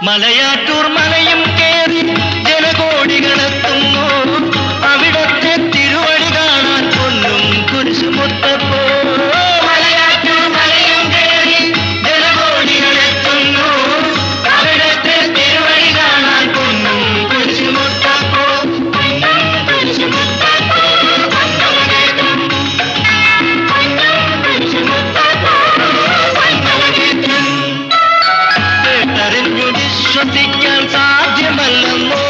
മലയാറ്റൂർ മലയും കേറി ജനകോടികളെത്തുന്നു. അവിടത്തെ തിരുവടി കാണാൻ പൊന്നും കുരിശുമുത്തപ്പോ. മലയാറ്റൂർ മലയും കേറി ജനകോടികളെത്തുന്നു. അവിടത്തെ തിരുവടി കാണാൻ പൊന്നും കുരിശുമുത്തപ്പോ. കേട്ടറിഞ്ഞു വിശ്വസിക്കാൻ സാധ്യമല്ലെന്നോ